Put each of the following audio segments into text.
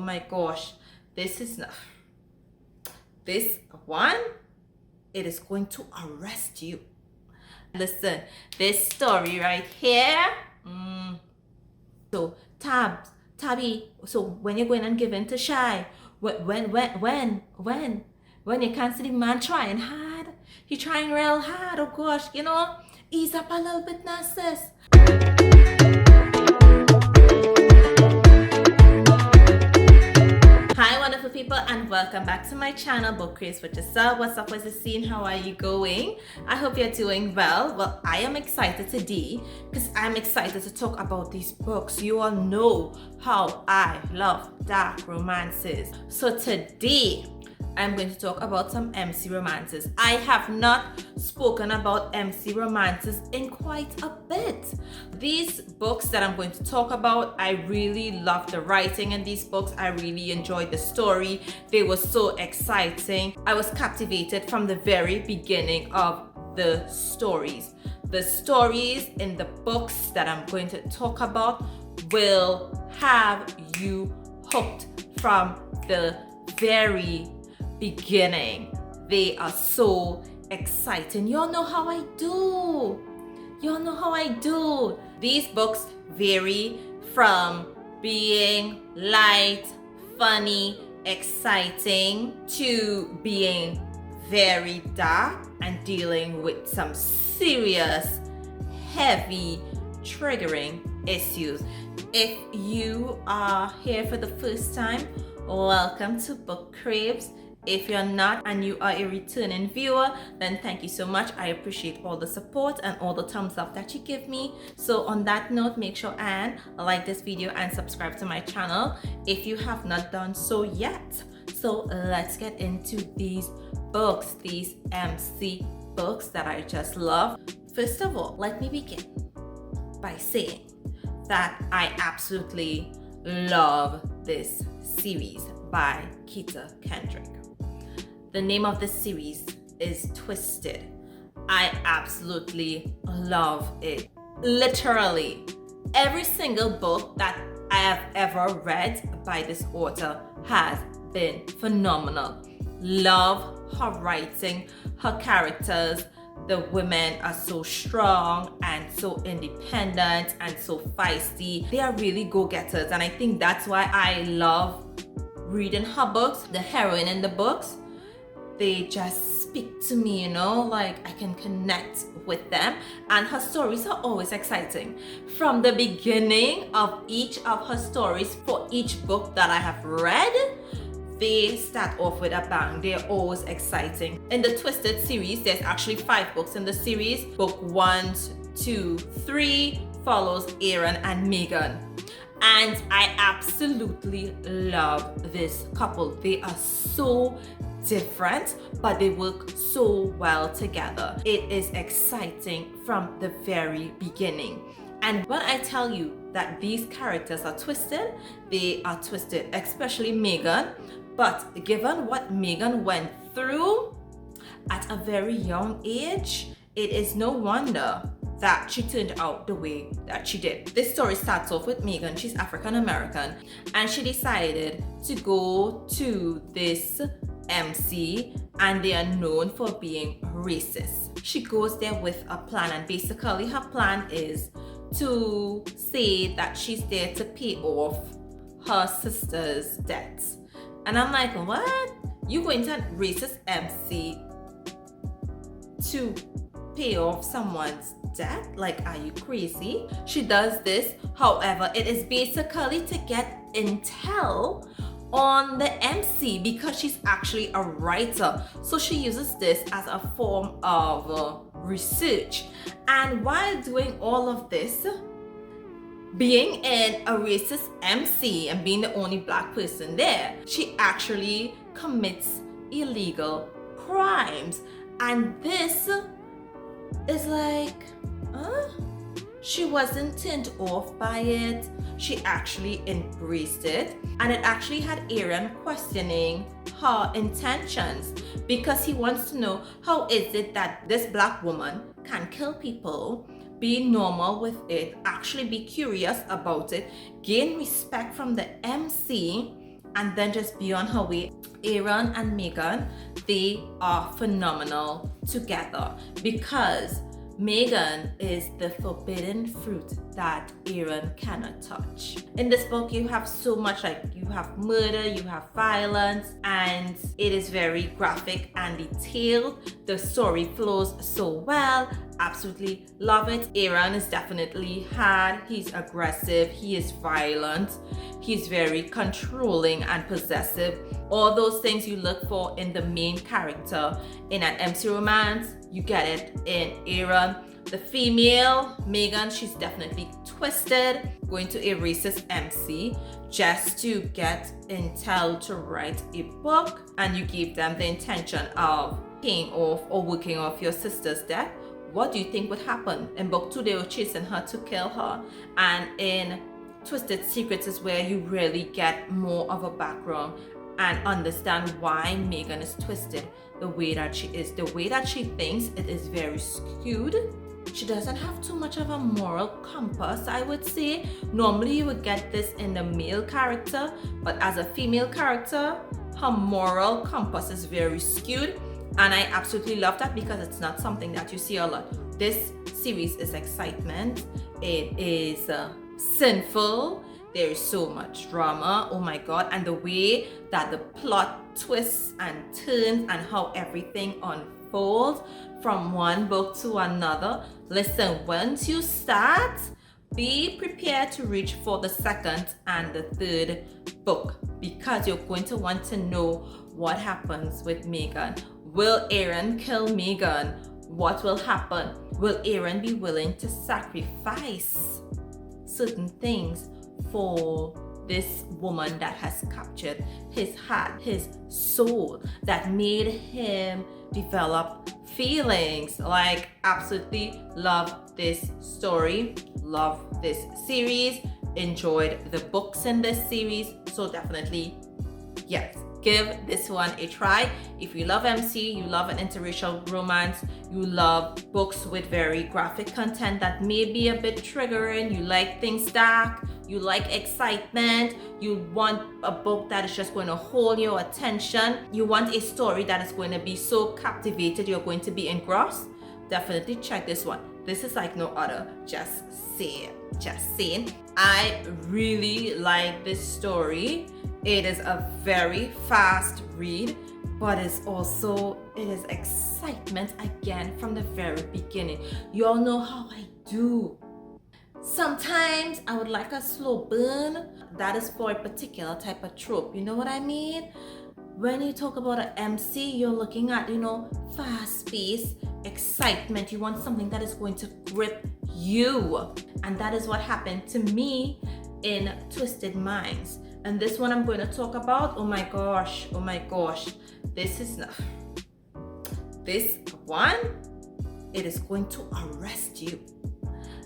Oh my gosh, this is not. This one, it is going to arrest you. Listen, this story right here. So Tabby. So when you're going and giving to Shy, when you can't see the man trying hard, he trying real hard. Oh gosh, ease up a little bit now, sis. Hi wonderful people, and welcome back to my channel, Bookkraves with yourself. What's up, what's the scene? How are you going? I hope you're doing well. Well, I am excited today because I'm excited to talk about these books. You all know how I love dark romances. So today I'm going to talk about some MC romances. I have not spoken about MC romances in quite a bit. These books that I'm going to talk about, I really love the writing in these books. I really enjoyed the story. They were so exciting. I was captivated from the very beginning of the stories. The stories in the books that I'm going to talk about will have you hooked from the very beginning. They are so exciting. Y'all know how I do. Y'all know how I do. These books vary from being light, funny, exciting to being very dark and dealing with some serious, heavy, triggering issues. If you are here for the first time, welcome to Bookkraves. If you're not and you are a returning viewer, then thank you so much. I appreciate all the support and all the thumbs up that you give me. So on that note, make sure and like this video and subscribe to my channel if you have not done so yet. So let's get into these books, these MC books that I just love. First of all, let me begin by saying that I absolutely love this series by Keita Kendrick. The name of the series is Twisted. I absolutely love it. Literally, every single book that I have ever read by this author has been phenomenal. Love her writing, her characters. The women are so strong and so independent and so feisty. They are really go-getters, and I think that's why I love reading her books. The heroine in the books, they just speak to me, like I can connect with them, and her stories are always exciting. From the beginning of each of her stories for each book that I have read, they start off with a bang. They're always exciting. In the Twisted series, there's actually 5 books in the series. Book 1, 2, 3 follows Aaron and Megan. And I absolutely love this couple. They are so different, but they work so well together. It is exciting from the very beginning. And when I tell you that these characters are twisted, they are twisted, especially Megan. But given what Megan went through at a very young age, it is no wonder that she turned out the way that she did. This story starts off with Megan. She's African American, and she decided to go to this MC, and they are known for being racist. She goes there with a plan, and basically her plan is to say that she's there to pay off her sister's debts. And I'm like, what? You going to a racist MC to pay off someone's debt? Like, are you crazy? She does this. However, it is basically to get intel on the MC because she's actually a writer. So she uses this as a form of research. And while doing all of this, being in a racist MC and being the only black person there, she actually commits illegal crimes. And this is like, she wasn't turned off by it. She actually embraced it, and it actually had Aaron questioning her intentions because he wants to know, how is it that this black woman can kill people, be normal with it, actually be curious about it, gain respect from the MC, and then just be on her way. Aaron and Megan, they are phenomenal together because Megan is the forbidden fruit that Aaron cannot touch. In this book, you have so much, like you have murder, you have violence, and it is very graphic and detailed. The story flows so well. Absolutely love it. Aaron is definitely hard. He's aggressive. He is violent. He's very controlling and possessive. All those things you look for in the main character in an MC romance, you get it in Aaron. The female, Megan, she's definitely twisted, going to a racist MC just to get intel to write a book, and you give them the intention of paying off or working off your sister's debt. What do you think would happen? In book 2, they were chasing her to kill her, and in Twisted Secrets is where you really get more of a background and understand why Megan is twisted the way that she is. The way that she thinks, it is very skewed. She doesn't have too much of a moral compass, I would say. Normally you would get this in the male character, but as a female character, her moral compass is very skewed, and I absolutely love that because it's not something that you see a lot. This series is excitement. It is sinful. There is so much drama, oh my god, and the way that the plot twists and turns and how everything unfolds from one book to another. Listen, once you start, be prepared to reach for the second and the third book because you're going to want to know what happens with Megan. Will Aaron kill Megan? What will happen? Will Aaron be willing to sacrifice certain things for this woman that has captured his heart, his soul, that made him develop feelings? Like, absolutely love this story, love this series, enjoyed the books in this series, so definitely yes, give this one a try. If you love MC, you love an interracial romance, you love books with very graphic content that may be a bit triggering, you like things dark, you like excitement, you want a book that is just going to hold your attention, you want a story that is going to be so captivated you're going to be engrossed, definitely check this one. This is like no other. Just saying. I really like this story. It is a very fast read, but it is excitement again from the very beginning. You all know how I do. Sometimes I would like a slow burn. That is for a particular type of trope. You know what I mean? When you talk about an MC, you're looking at, fast-paced excitement. You want something that is going to grip you. And that is what happened to me in Twisted Minds. And this one I'm going to talk about, oh my gosh. This one, it is going to arrest you.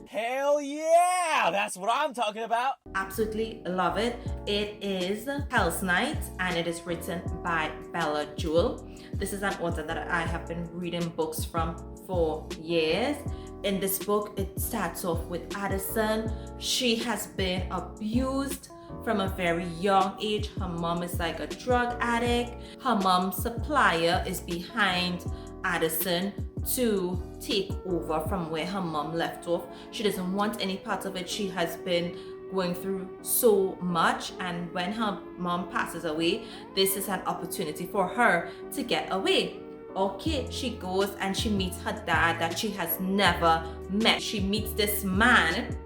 Hell yeah! That's what I'm talking about! Absolutely love it. It is Hell's Night, and it is written by Bella Jewell. This is an author that I have been reading books from for years. In this book, it starts off with Addison. She has been abused from a very young age. Her mom is like a drug addict. Her mom's supplier is behind Addison to take over from where her mom left off. She doesn't want any part of it. She has been going through so much, and when her mom passes away, this is an opportunity for her to get away. Okay, she goes and she meets her dad that she has never met. She meets this man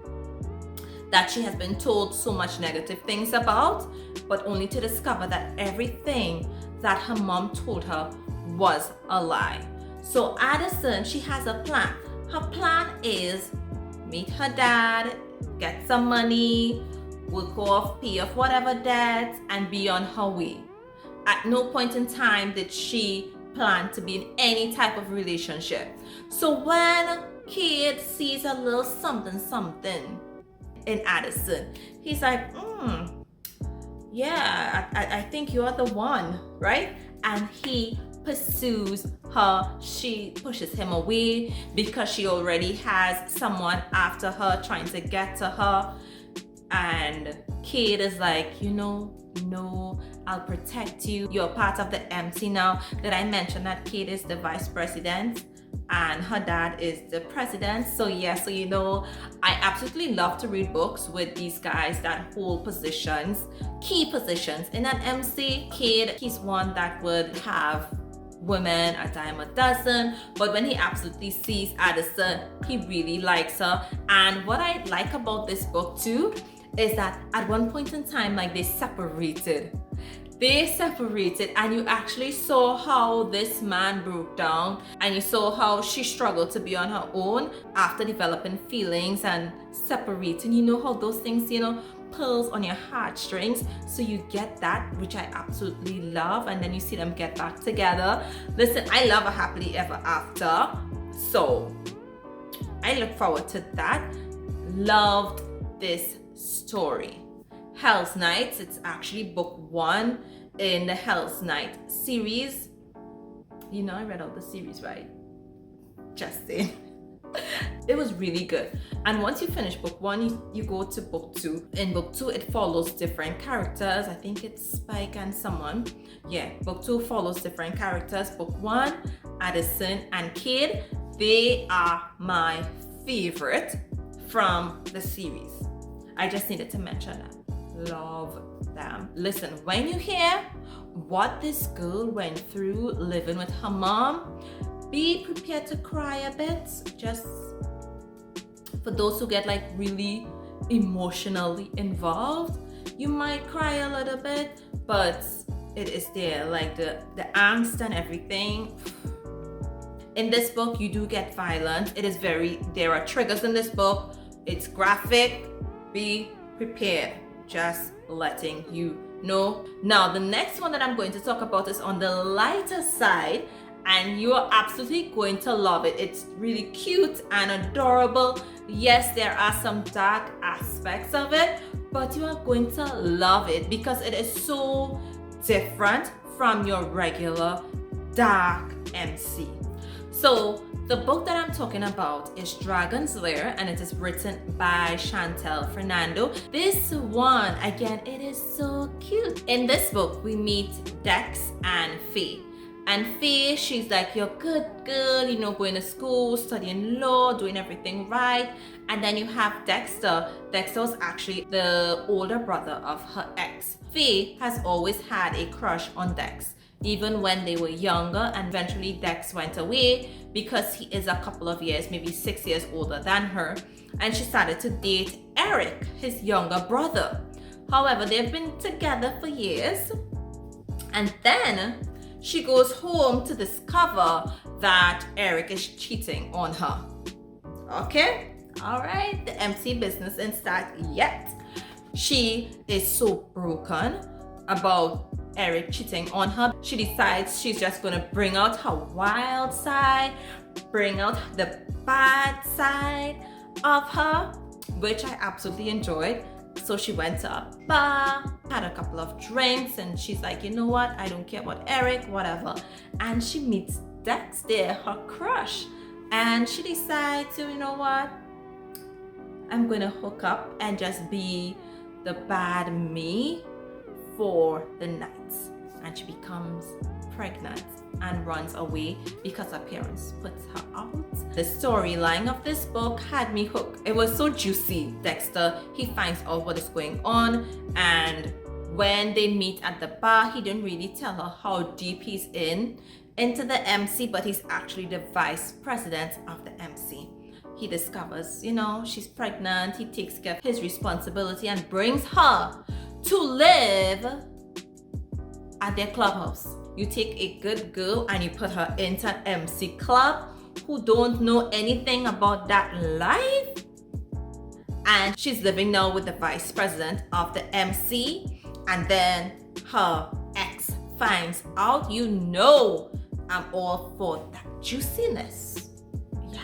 that she has been told so much negative things about, but only to discover that everything that her mom told her was a lie. So Addison, she has a plan. Her plan is meet her dad, get some money, work off, pay off whatever debts, and be on her way. At no point in time did she plan to be in any type of relationship. So when Kid sees a little something in Addison, he's like, yeah, I think you're the one, right? And he pursues her. She pushes him away because she already has someone after her trying to get to her. And Kate is like, No, I'll protect you. You're part of the MC now. Did I mention that Kate is the vice president and her dad is the president? So yeah, so you know, I absolutely love to read books with these guys that hold positions, key positions in an MC. Kate, he's one that would have women a dime a dozen, but when he absolutely sees Addison, he really likes her. And what I like about this book too is that at one point in time, like they separated, and you actually saw how this man broke down, and you saw how she struggled to be on her own after developing feelings and separating. You know how those things, you know, pulls on your heartstrings. So you get that, which I absolutely love, and then you see them get back together. Listen, I love a happily ever after, so I look forward to that. Loved this story. Hell's Night, it's actually book 1 in the Hell's Night series. You know, I read all the series, right? Just saying. It was really good. And once you finish book 1, you go to book 2. In book 2, it follows different characters. I think it's Spike and someone. Yeah, book 2 follows different characters. Book 1, Addison and Cade, they are my favorite from the series. I just needed to mention that. Love them. Listen, when you hear what this girl went through living with her mom, be prepared to cry a bit. Just for those who get like really emotionally involved, you might cry a little bit, but it is there, like the angst and everything. In this book, you do get violence. There are triggers in this book. It's graphic. Be prepared. Just letting you know. Now, the next one that I'm going to talk about is on the lighter side, and you are absolutely going to love it. It's really cute and adorable. Yes, there are some dark aspects of it, but you are going to love it because it is so different from your regular dark MC. So the book that I'm talking about is Dragon's Lair, and it is written by Chantel Fernando. This one, again, it is so cute. In this book, we meet Dex and Faye. And Faye, she's like your good girl, you know, going to school, studying law, doing everything right. And then you have Dexter. Dexter was actually the older brother of her ex. Faye has always had a crush on Dex, even when they were younger, and eventually Dex went away because he is a couple of years, maybe 6 years older than her, and she started to date Eric, his younger brother. However, they've been together for years, and then she goes home to discover that Eric is cheating on her. Okay? All right, the MC business ain't started yet. She is so broken about Eric cheating on her. She decides she's just gonna bring out her wild side, bring out the bad side of her, which I absolutely enjoyed. So she went to a bar, had a couple of drinks, and she's like, you know what? I don't care about Eric, whatever. And she meets Dex there, her crush. And she decides, you know what? I'm gonna hook up and just be the bad me for the night. And she becomes pregnant and runs away because her parents put her out. The storyline of this book had me hooked. It was so juicy. Dexter, he finds out what is going on, and when they meet at the bar, he didn't really tell her how deep he's into the MC, but he's actually the vice president of the MC. He discovers, you know, she's pregnant. He takes care of his responsibility and brings her to live at their clubhouse. You take a good girl and you put her into an MC club who don't know anything about that life, and she's living now with the vice president of the MC, and then her ex finds out. You know, I'm all for that juiciness. Yeah.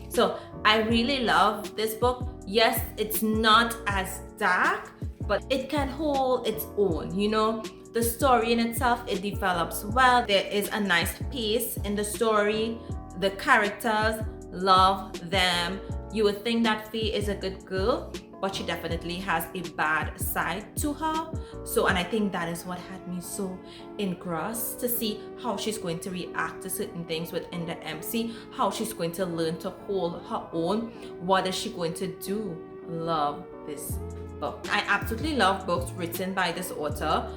So I really love this book. Yes, it's not as dark, but it can hold its own, you know. The story in itself, it develops well. There is a nice pace in the story. The characters, love them. You would think that Faye is a good girl, but she definitely has a bad side to her. So, and I think that is what had me so engrossed, to see how she's going to react to certain things within the MC, how she's going to learn to hold her own. What is she going to do? Love this book. I absolutely love books written by this author.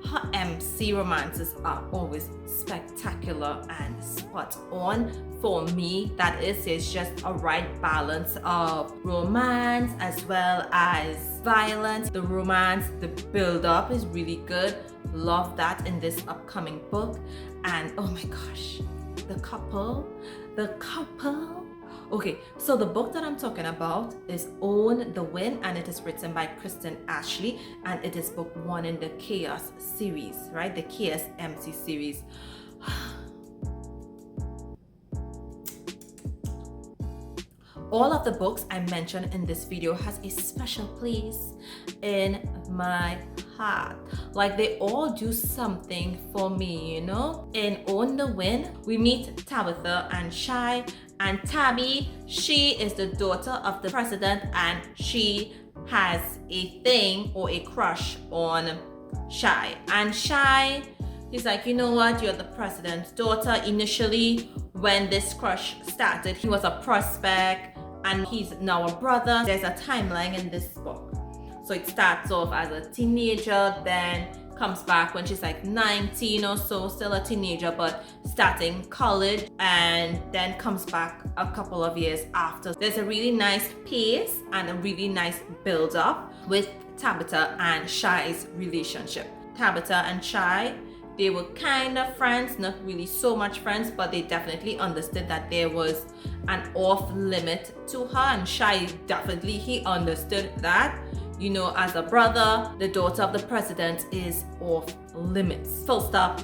Her MC romances are always spectacular and spot on. For me, that is, it's just a right balance of romance as well as violence. The romance, the build-up is really good. Love that in this upcoming book. And oh my gosh, the couple. Okay, so the book that I'm talking about is Own the Win, and it is written by Kristen Ashley, and it is book 1 in the Chaos series, right? The Chaos MC series. All of the books I mentioned in this video has a special place in my heart. Like, they all do something for me, you know? In Own the Win, we meet Tabitha and Shy. And Tabby, she is the daughter of the president, and she has a thing or a crush on Shy. And Shy, he's like, you know what, you're the president's daughter. Initially, when this crush started, he was a prospect, and he's now a brother. There's a timeline in this book. So it starts off as a teenager, then comes back when she's like 19 or so, still a teenager, but starting college, and then comes back a couple of years after. There's a really nice pace and a really nice build up with Tabitha and Shy's relationship. Tabitha and Shy, they were kind of friends, not really so much friends, but they definitely understood that there was an off limit to her, and Shy definitely, he understood that. You know, as a brother, the daughter of the president is off limits. Full stop,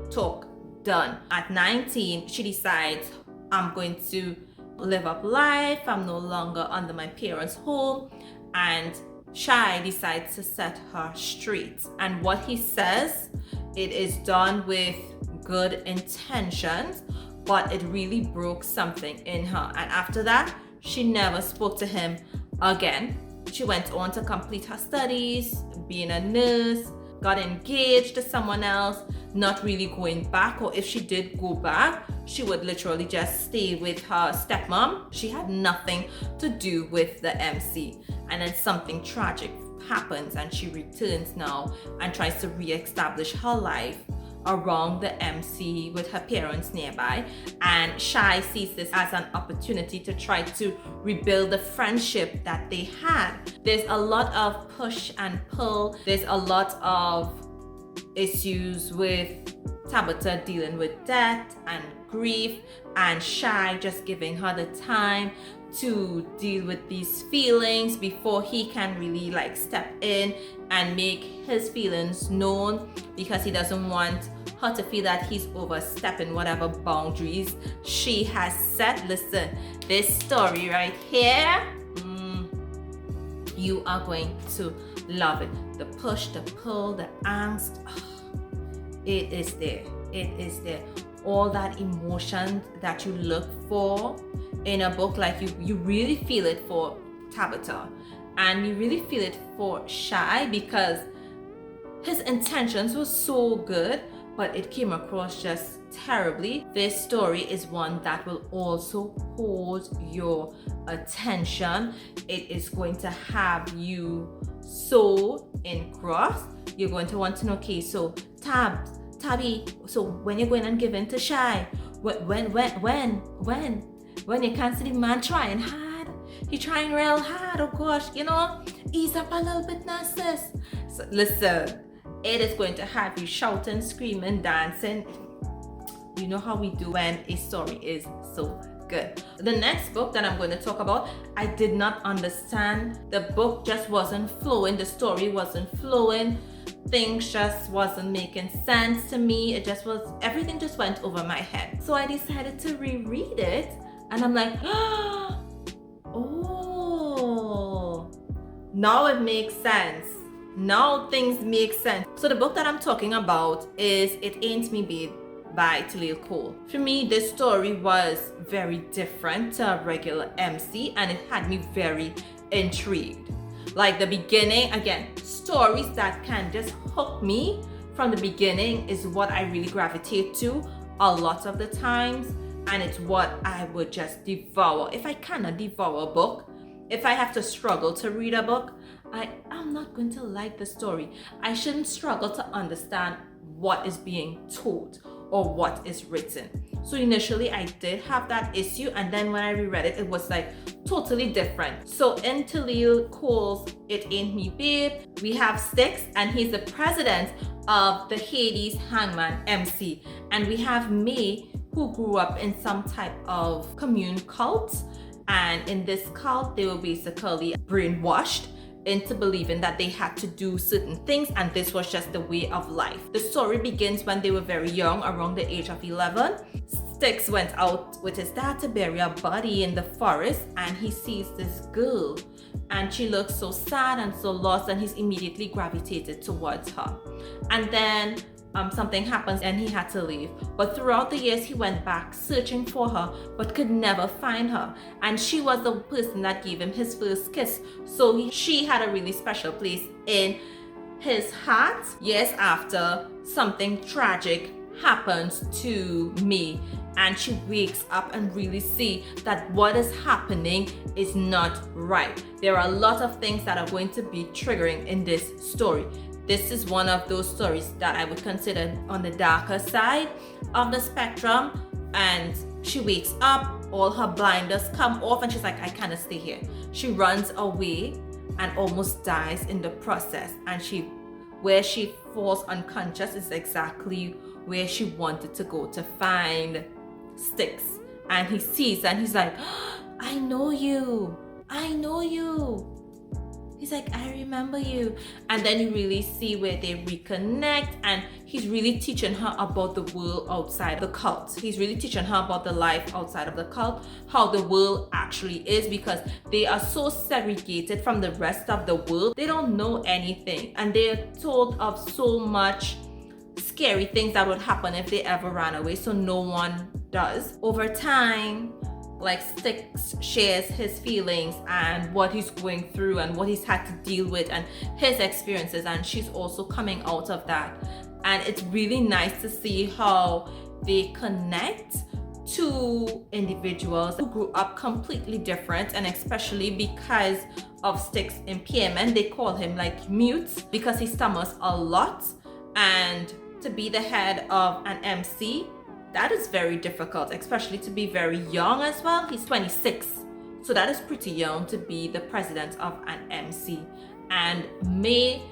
talk, done. At 19, she decides, I'm going to live up life. I'm no longer under my parents' home. And Shy decides to set her straight. And what he says, it is done with good intentions, but it really broke something in her. And after that, she never spoke to him again. She went on to complete her studies, being a nurse, got engaged to someone else, not really going back, or if she did go back, she would literally just stay with her stepmom. She had nothing to do with the MC. And then something tragic happens, and she returns now and tries to re-establish her life around the MC with her parents nearby. And Shy sees this as an opportunity to try to rebuild the friendship that they had. There's a lot of push and pull. There's a lot of issues with Tabitha dealing with death and grief, and Shy just giving her the time to deal with these feelings before he can really like step in and make his feelings known, because he doesn't want her to feel that he's overstepping whatever boundaries she has set. Listen, this story right here, you are going to love it. The push, the pull, the angst, it is there. It is there. All that emotion that you look for in a book, like you really feel it for Tabitha, and you really feel it for Shy, because his intentions were so good, but it came across just terribly. This story is one that will also hold your attention. It is going to have you so engrossed. You're going to want to know, okay, so Tabby, so when you're going and giving to Shy, when you can't see the man trying hard, he trying real hard, oh gosh, you know, ease up a little bit now, sis. So listen, it is going to have you shouting, screaming, dancing. You know how we do when a story is so good. The next book that I'm going to talk about, I did not understand. The book just wasn't flowing. The story wasn't flowing. Things just wasn't making sense to me. It just was, everything just went over my head. So I decided to reread it, and I'm like, oh, now it makes sense. Now things make sense. So the book that I'm talking about is It Ain't Me Beat by Talil Cole. For me, this story was very different to a regular MC, and it had me very intrigued. Like the beginning, again, stories that can just hook me from the beginning is what I really gravitate to a lot of the times, and it's what I would just devour. If I cannot devour a book, if I have to struggle to read a book, I'm not going to like the story. I shouldn't struggle to understand what is being told or what is written. So initially I did have that issue, and then when I reread it, it was like totally different. So in Talil Cole's It Ain't Me Beat, we have Styx, and he's the president of the Hades Hangman MC. And we have May, who grew up in some type of commune cult. And in this cult, they were basically brainwashed into believing that they had to do certain things, and this was just the way of life. The story begins when they were very young, around the age of 11. Styx went out with his dad to bury a body in the forest, and he sees this girl, and she looks so sad and so lost, and he's immediately gravitated towards her. And then something happens and he had to leave. But throughout the years, he went back searching for her, but could never find her. And she was the person that gave him his first kiss. So she had a really special place in his heart. Years after, something tragic happens to me, and she wakes up and really see that what is happening is not right. There are a lot of things that are going to be triggering in this story. This is one of those stories that I would consider on the darker side of the spectrum. And she wakes up, all her blinders come off, and she's like, I cannot stay here. She runs away and almost dies in the process. And where she falls unconscious is exactly where she wanted to go to find Styx. And he sees and he's like, I know you. I know you. He's like, I remember you. And then you really see where they reconnect, and he's really teaching her about the world outside the cult. He's really teaching her about the life outside of the cult, how the world actually is, because they are so segregated from the rest of the world. They don't know anything, and they're told of so much scary things that would happen if they ever ran away, so no one does. Over time, like, Styx shares his feelings and what he's going through and what he's had to deal with and his experiences, and she's also coming out of that. And it's really nice to see how they connect to individuals who grew up completely different, and especially because of Styx's impairment, they call him like mute because he stammers a lot. And to be the head of an MC, that is very difficult, especially to be very young as well. He's 26, so that is pretty young to be the president of an MC. And May,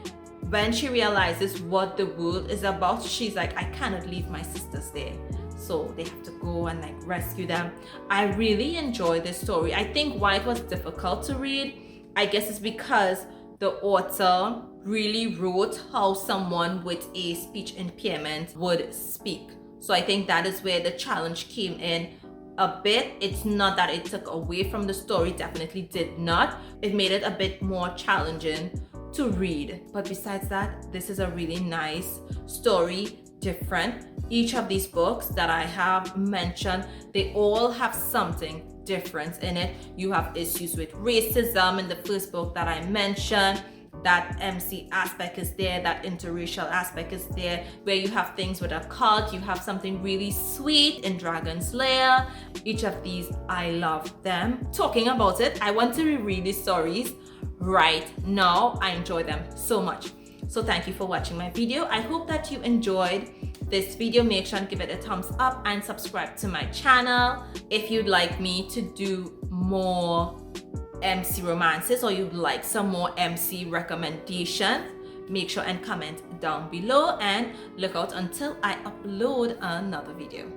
when she realizes what the world is about, she's like, I cannot leave my sisters there, so they have to go and like rescue them. I really enjoy this story. I think why it was difficult to read, I guess, is because the author really wrote how someone with a speech impairment would speak. So I think that is where the challenge came in a bit. It's not that it took away from the story, definitely did not. It made it a bit more challenging to read. But besides that, this is a really nice story, different. Each of these books that I have mentioned, they all have something different in it. You have issues with racism in the first book that I mentioned. That MC aspect is there, that interracial aspect is there, where you have things with a cult, you have something really sweet in Dragon's Lair. Each of these, I love them. Talking about it, I want to reread these stories right now. I enjoy them so much. So thank you for watching my video. I hope that you enjoyed this video. Make sure and give it a thumbs up and subscribe to my channel. If you'd like me to do more MC romances, or you'd like some more MC recommendations, make sure and comment down below, and look out until I upload another video.